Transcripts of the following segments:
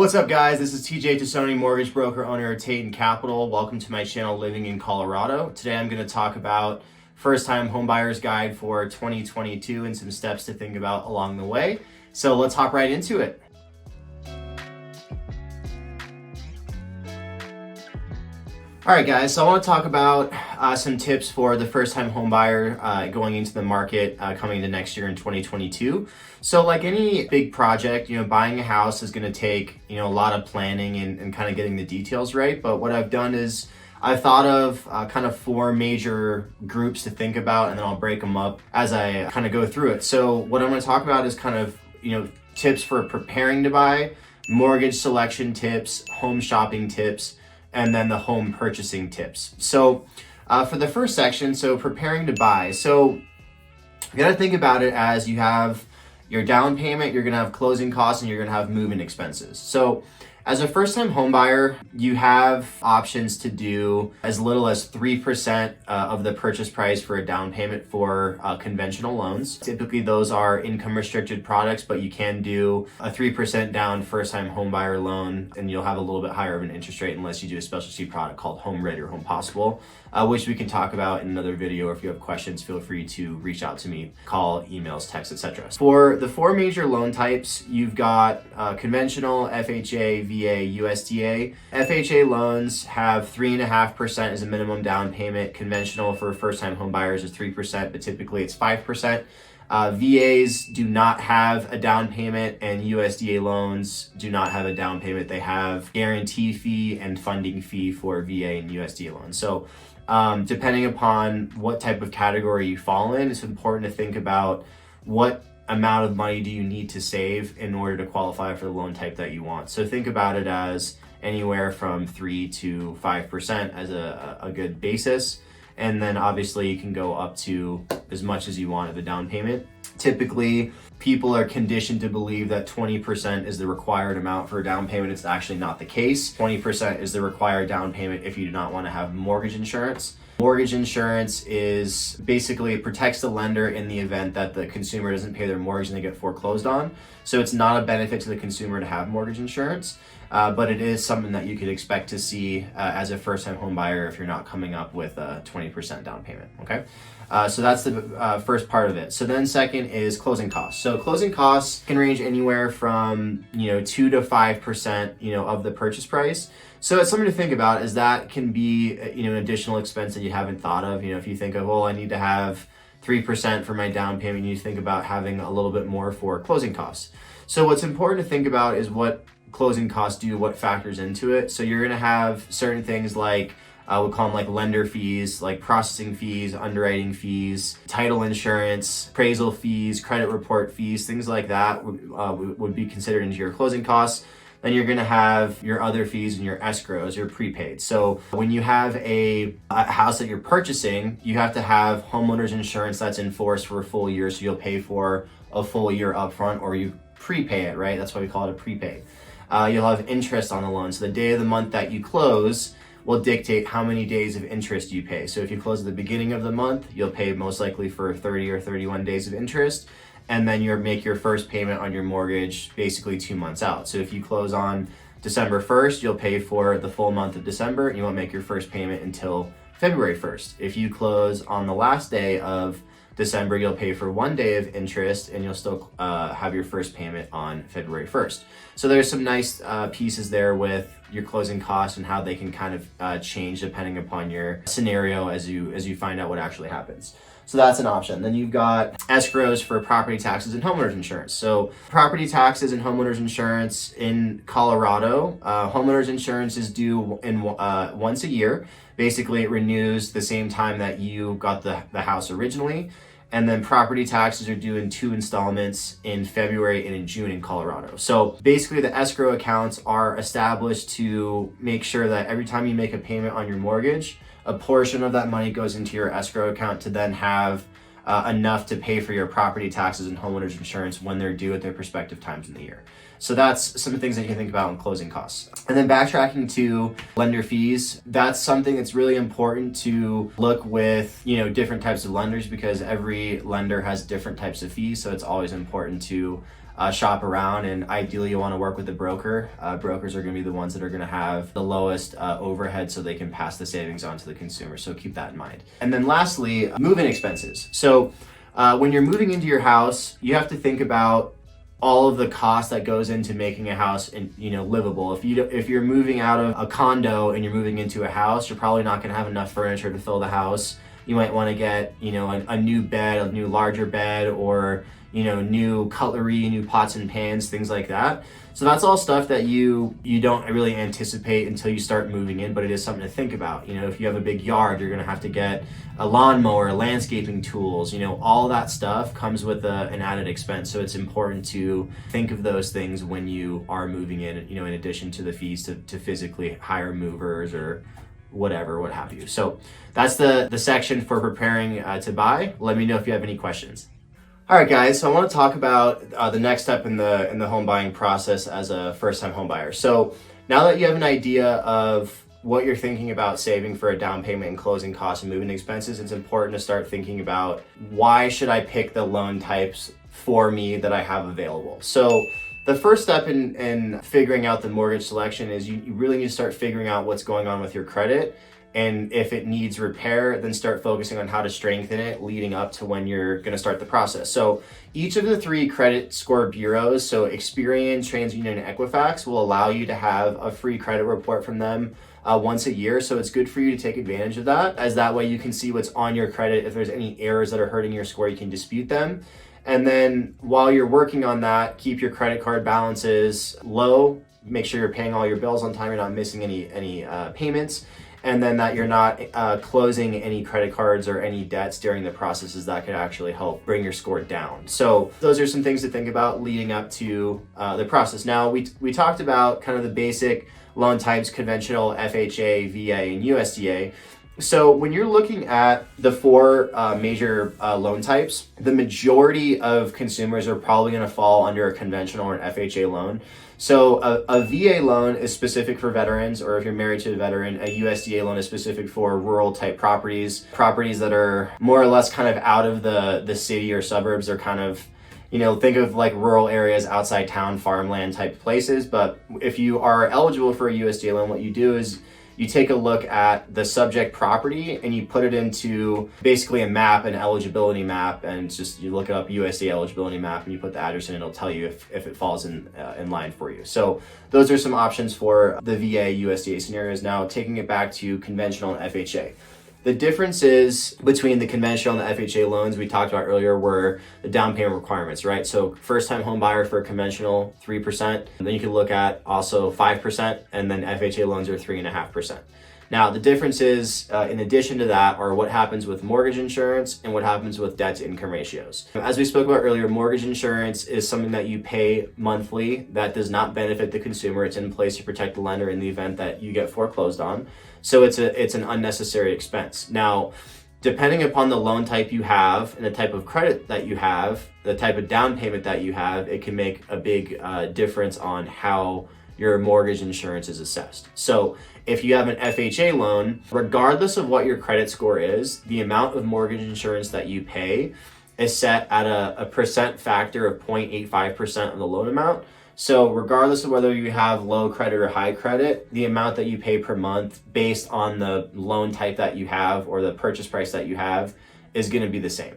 What's up, guys? This is TJ Tassone, mortgage broker, owner of Tassone Capital. Welcome to my channel, Living in Colorado. Today I'm going to talk about first-time homebuyer's guide for 2022 and some steps to think about along the way. So let's hop right into it. All right, guys, so I want to talk about some tips for the first-time homebuyer going into the market coming into next year in 2022. So like any big project, buying a house is going to take, a lot of planning and kind of getting the details right. But what I've done is I've thought of kind of four major groups to think about, and then I'll break them up as I kind of go through it. So what I'm going to talk about is kind of, tips for preparing to buy, mortgage selection tips, home shopping tips, and then the home purchasing tips. So for the first section, so preparing to buy. So you gotta think about it as you have your down payment, you're gonna have closing costs, and you're gonna have move-in expenses. So as a first-time home buyer, you have options to do as little as 3% of the purchase price for a down payment for conventional loans. Typically, those are income-restricted products, but you can do a 3% down first-time home buyer loan, and you'll have a little bit higher of an interest rate unless you do a specialty product called Home Ready or Home Possible, which we can talk about in another video. Or if you have questions, feel free to reach out to me, call, emails, text, etc. For the four major loan types, you've got conventional, FHA, VA, USDA. FHA loans have 3.5% as a minimum down payment. Conventional for first-time home buyers is 3%, but typically it's 5%. VAs do not have a down payment, and USDA loans do not have a down payment. They have guarantee fee and funding fee for VA and USDA loans. So depending upon what type of category you fall in, it's important to think about what amount of money do you need to save in order to qualify for the loan type that you want. So think about it as anywhere from 3 to 5% as a good basis. And then obviously you can go up to as much as you want of a down payment. Typically, people are conditioned to believe that 20% is the required amount for a down payment. It's actually not the case. 20% is the required down payment if you do not want to have mortgage insurance. Mortgage insurance is basically, it protects the lender in the event that the consumer doesn't pay their mortgage and they get foreclosed on. So it's not a benefit to the consumer to have mortgage insurance, but it is something that you could expect to see as a first-time home buyer if you're not coming up with a 20% down payment, okay? So that's the first part of it. So then second is closing costs. So closing costs can range anywhere from 2 to 5% of the purchase price. So it's something to think about, as that can be an additional expense that you haven't thought of. If you think of, well, I need to have 3% for my down payment, you think about having a little bit more for closing costs. So what's important to think about is what closing costs do, what factors into it. So you're gonna have certain things like, we call them like lender fees, like processing fees, underwriting fees, title insurance, appraisal fees, credit report fees, things like that would be considered into your closing costs. Then you're gonna have your other fees and your escrows, your prepaid. So when you have a house that you're purchasing, you have to have homeowners insurance that's in force for a full year. So you'll pay for a full year upfront, or you prepay it, right? That's why we call it a prepay. You'll have interest on the loan. So the day of the month that you close will dictate how many days of interest you pay. So if you close at the beginning of the month, you'll pay most likely for 30 or 31 days of interest. And then you make your first payment on your mortgage basically 2 months out. So if you close on December 1st, you'll pay for the full month of December, and you won't make your first payment until February 1st. If you close on the last day of December, you'll pay for 1 day of interest, and you'll still have your first payment on February 1st. So there's some nice pieces there with your closing costs and how they can kind of change depending upon your scenario as you find out what actually happens. So that's an option. Then you've got escrows for property taxes and homeowners insurance. So property taxes and homeowners insurance in Colorado, homeowners insurance is due in once a year. Basically, it renews the same time that you got the house originally. And then property taxes are due in 2 installments in February and in June in Colorado. So basically the escrow accounts are established to make sure that every time you make a payment on your mortgage, a portion of that money goes into your escrow account to then have enough to pay for your property taxes and homeowners insurance when they're due at their respective times in the year. So that's some things that you can think about in closing costs. And then backtracking to lender fees, that's something that's really important to look with, different types of lenders, because every lender has different types of fees. So it's always important to shop around, and ideally you want to work with a broker. Brokers are going to be the ones that are going to have the lowest overhead, so they can pass the savings on to the consumer. So keep that in mind. And then lastly, move-in expenses. So when you're moving into your house, you have to think about all of the cost that goes into making a house livable. If you're moving out of a condo and you're moving into a house, you're probably not going to have enough furniture to fill the house. You might want to get a new bed, a new larger bed, or new cutlery, new pots and pans, things like that. So that's all stuff that you don't really anticipate until you start moving in, but it is something to think about. If you have a big yard, you're gonna have to get a lawnmower, landscaping tools, all that stuff comes with an added expense. So it's important to think of those things when you are moving in addition to the fees to physically hire movers or what have you. So that's the section for preparing to buy. Let me know if you have any questions. All right, guys, so I want to talk about the next step in the home buying process as a first-time home buyer. So now that you have an idea of what you're thinking about saving for a down payment and closing costs and moving expenses, it's important to start thinking about, why should I pick the loan types for me that I have available? So the first step in figuring out the mortgage selection is you really need to start figuring out what's going on with your credit. And if it needs repair, then start focusing on how to strengthen it leading up to when you're going to start the process. So each of the 3 credit score bureaus, so Experian, TransUnion, and Equifax, will allow you to have a free credit report from them once a year. So it's good for you to take advantage of that, as that way you can see what's on your credit. If there's any errors that are hurting your score, you can dispute them. And then while you're working on that, keep your credit card balances low. Make sure you're paying all your bills on time. You're not missing any payments. And then that you're not closing any credit cards or any debts during the processes that could actually help bring your score down. So those are some things to think about leading up to the process. Now, we talked about kind of the basic loan types: conventional, FHA, VA, and USDA. So when you're looking at the 4 major loan types, the majority of consumers are probably going to fall under a conventional or an FHA loan. So a VA loan is specific for veterans, or if you're married to a veteran. A USDA loan is specific for rural type properties that are more or less kind of out of the city or suburbs. They're kind of, think of like rural areas outside town, farmland type places. But if you are eligible for a USDA loan, what you do is you take a look at the subject property and you put it into basically a map, an eligibility map, and just you look up USDA eligibility map and you put the address in, and it'll tell you if it falls in line for you. So those are some options for the VA USDA scenarios. Now, taking it back to conventional and FHA. The differences between the conventional and the FHA loans we talked about earlier were the down payment requirements, right? So first-time home buyer for conventional, 3%. And then you can look at also 5%, and then FHA loans are 3.5%. Now, the differences, in addition to that, are what happens with mortgage insurance and what happens with debt-to-income ratios. As we spoke about earlier, mortgage insurance is something that you pay monthly that does not benefit the consumer. It's in place to protect the lender in the event that you get foreclosed on. So it's an unnecessary expense. Now, depending upon the loan type you have and the type of credit that you have, the type of down payment that you have, it can make a big difference on how your mortgage insurance is assessed. So if you have an FHA loan, regardless of what your credit score is, the amount of mortgage insurance that you pay is set at a percent factor of 0.85% of the loan amount. So regardless of whether you have low credit or high credit, the amount that you pay per month based on the loan type that you have or the purchase price that you have is going to be the same.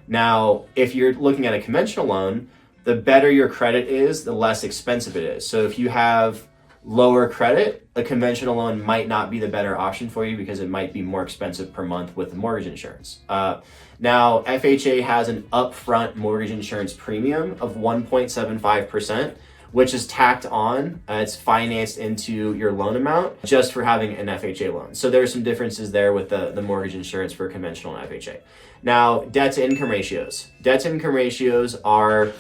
Now, if you're looking at a conventional loan, the better your credit is, the less expensive it is. So if you have lower credit, a conventional loan might not be the better option for you because it might be more expensive per month with the mortgage insurance. Now, FHA has an upfront mortgage insurance premium of 1.75%, which is tacked on. It's financed into your loan amount just for having an FHA loan. So there are some differences there with the mortgage insurance for conventional and FHA. Now, debt to income ratios. Debt to income ratios are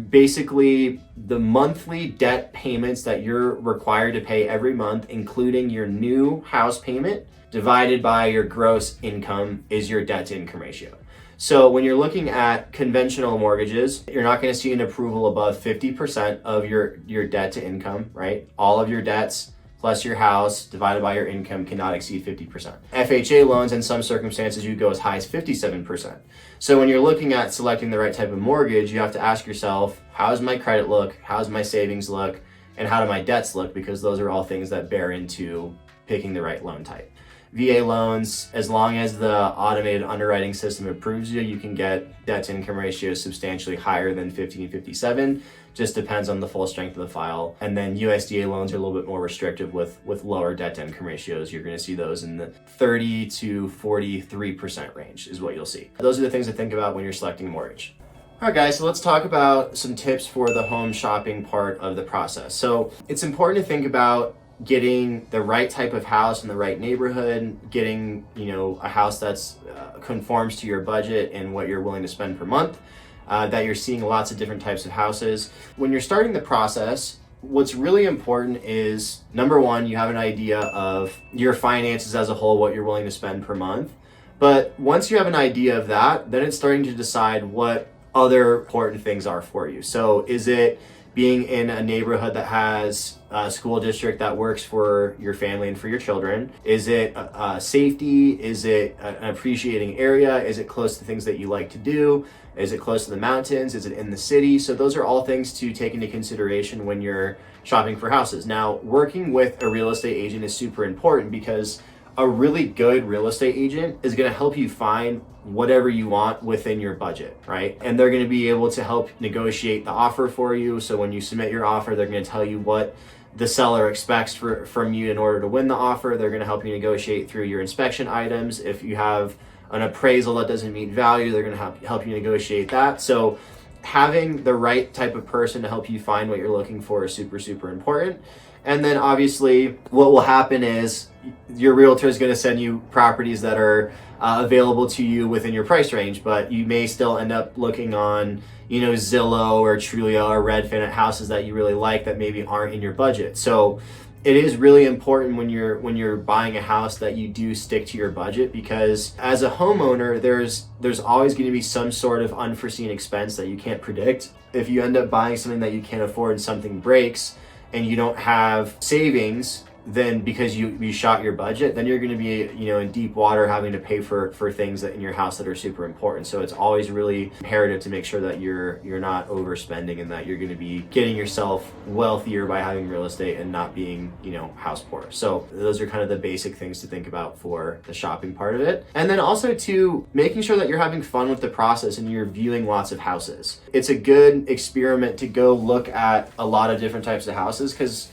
basically the monthly debt payments that you're required to pay every month, including your new house payment, divided by your gross income is your debt to income ratio. So when you're looking at conventional mortgages, you're not going to see an approval above 50% of your debt to income, right? All of your debts plus your house divided by your income cannot exceed 50%. FHA loans, in some circumstances, you go as high as 57%. So when you're looking at selecting the right type of mortgage, you have to ask yourself, how does my credit look? How does my savings look? And how do my debts look? Because those are all things that bear into picking the right loan type. VA loans, as long as the automated underwriting system approves you, you can get debt to income ratios substantially higher than 50 and 57. Just depends on the full strength of the file. And then USDA loans are a little bit more restrictive with lower debt to income ratios. You're going to see those in the 30 to 43% range is what you'll see. Those are the things to think about when you're selecting a mortgage. All right, guys, so let's talk about some tips for the home shopping part of the process. So it's important to think about getting the right type of house in the right neighborhood, getting, a house that's conforms to your budget and what you're willing to spend per month, that you're seeing lots of different types of houses. When you're starting the process, what's really important is, number one, you have an idea of your finances as a whole, what you're willing to spend per month. But once you have an idea of that, then it's starting to decide what other important things are for you. So is it being in a neighborhood that has a school district that works for your family and for your children? Is it safety? Is it an appreciating area? Is it close to things that you like to do? Is it close to the mountains? Is it in the city? So those are all things to take into consideration when you're shopping for houses. Now, working with a real estate agent is super important because a really good real estate agent is going to help you find whatever you want within your budget, right? And they're going to be able to help negotiate the offer for you. So when you submit your offer, they're going to tell you what the seller expects from you in order to win the offer. They're going to help you negotiate through your inspection items. If you have an appraisal that doesn't meet value, they're going to help you negotiate that. So having the right type of person to help you find what you're looking for is super, super important. And then obviously what will happen is your realtor is going to send you properties that are available to you within your price range, but you may still end up looking on, Zillow or Trulia or Redfin at houses that you really like that maybe aren't in your budget. So it is really important when you're buying a house that you do stick to your budget, because as a homeowner, there's always going to be some sort of unforeseen expense that you can't predict. If you end up buying something that you can't afford and something breaks and you don't have savings, then because you shot your budget, then you're going to be in deep water having to pay for things that in your house that are super important. So it's always really imperative to make sure that you're not overspending and that you're going to be getting yourself wealthier by having real estate and not being house poor. So those are kind of the basic things to think about for the shopping part of it. And then also to making sure that you're having fun with the process and you're viewing lots of houses. It's a good experiment to go look at a lot of different types of houses, because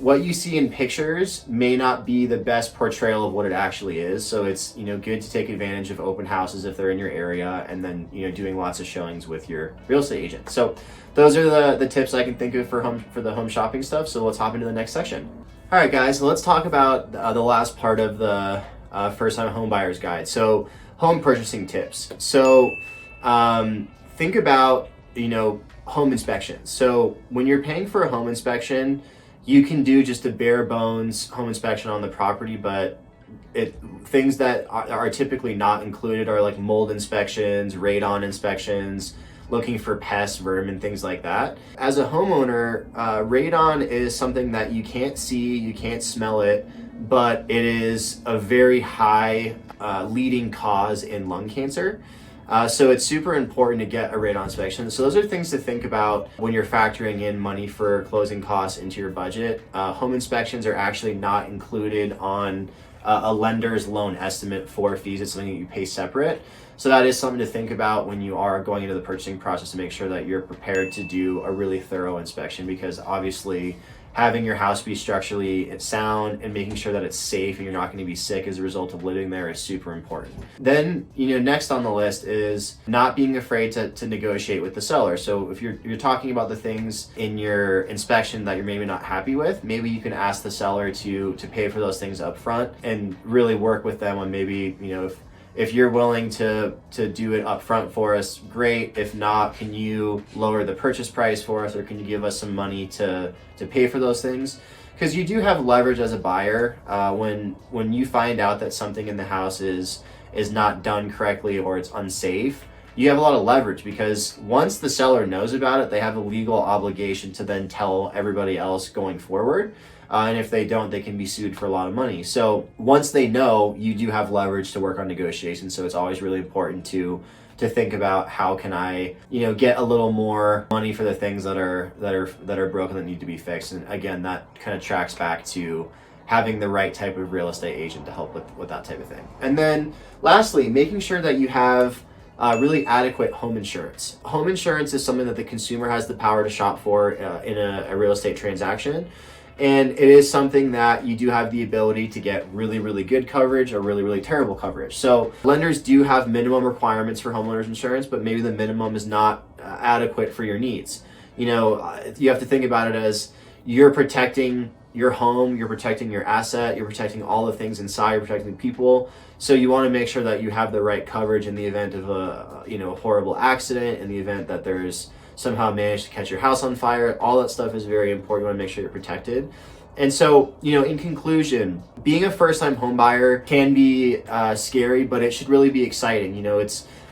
what you see in pictures may not be the best portrayal of what it actually is. So it's, good to take advantage of open houses if they're in your area, and then, doing lots of showings with your real estate agent. So those are the tips I can think of for the home shopping stuff. So let's hop into the next section. All right, guys, so let's talk about the last part of the first-time home buyer's guide. So home purchasing tips. So think about, home inspections. So when you're paying for a home inspection, you can do just a bare bones home inspection on the property, but things that are typically not included are like mold inspections, radon inspections, looking for pests, vermin, things like that. As a homeowner, radon is something that you can't see, you can't smell it, but it is a very high leading cause in lung cancer. So it's super important to get a radon inspection. So those are things to think about when you're factoring in money for closing costs into your budget. Home inspections are actually not included on a lender's loan estimate for fees. It's something that you pay separate. So that is something to think about when you are going into the purchasing process, to make sure that you're prepared to do a really thorough inspection, because obviously having your house be structurally sound and making sure that it's safe and you're not going to be sick as a result of living there is super important. Then, next on the list is not being afraid to negotiate with the seller. So if you're talking about the things in your inspection that you're maybe not happy with, maybe you can ask the seller to pay for those things up front and really work with them on maybe, if you're willing to do it up front for us, great. If not, can you lower the purchase price for us, or can you give us some money to pay for those things? Because you do have leverage as a buyer when you find out that something in the house is not done correctly or it's unsafe. you have a lot of leverage, because once the seller knows about it, they have a legal obligation to then tell everybody else going forward. And if they don't, they can be sued for a lot of money. So once they know, you do have leverage to work on negotiations. So it's always really important to think about, how can I, get a little more money for the things that are broken, that need to be fixed. And again, that kind of tracks back to having the right type of real estate agent to help with that type of thing. And then lastly, making sure that you have really adequate home insurance. Home insurance is something that the consumer has the power to shop for in a real estate transaction. And it is something that you do have the ability to get really, really good coverage or really, really terrible coverage. So lenders do have minimum requirements for homeowners insurance, but maybe the minimum is not adequate for your needs. You have to think about it as you're protecting your home, you're protecting your asset, you're protecting all the things inside, you're protecting people. So you want to make sure that you have the right coverage in the event of a horrible accident, in the event that there's somehow managed to catch your house on fire. All that stuff is very important. You want to make sure you're protected. And so, in conclusion, being a first-time home buyer can be scary, but it should really be exciting.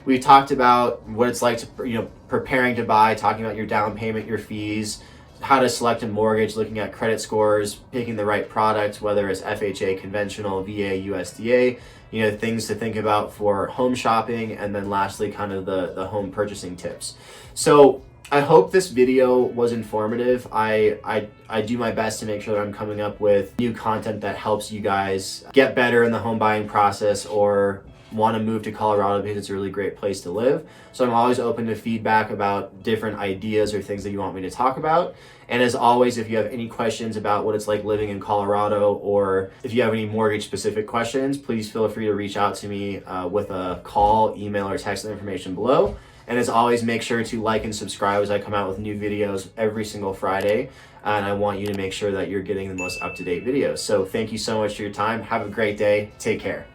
We talked about what it's like to, preparing to buy, talking about your down payment, your fees, how to select a mortgage, looking at credit scores, picking the right product, whether it's FHA, conventional, VA, USDA, things to think about for home shopping, and then lastly, kind of the home purchasing tips. So I hope this video was informative. I do my best to make sure that I'm coming up with new content that helps you guys get better in the home buying process, or want to move to Colorado because it's a really great place to live. So I'm always open to feedback about different ideas or things that you want me to talk about. And as always, if you have any questions about what it's like living in Colorado, or if you have any mortgage specific questions, please feel free to reach out to me with a call, email, or text the information below. And as always, make sure to like and subscribe as I come out with new videos every single Friday. And I want you to make sure that you're getting the most up-to-date videos. So thank you so much for your time. Have a great day. Take care.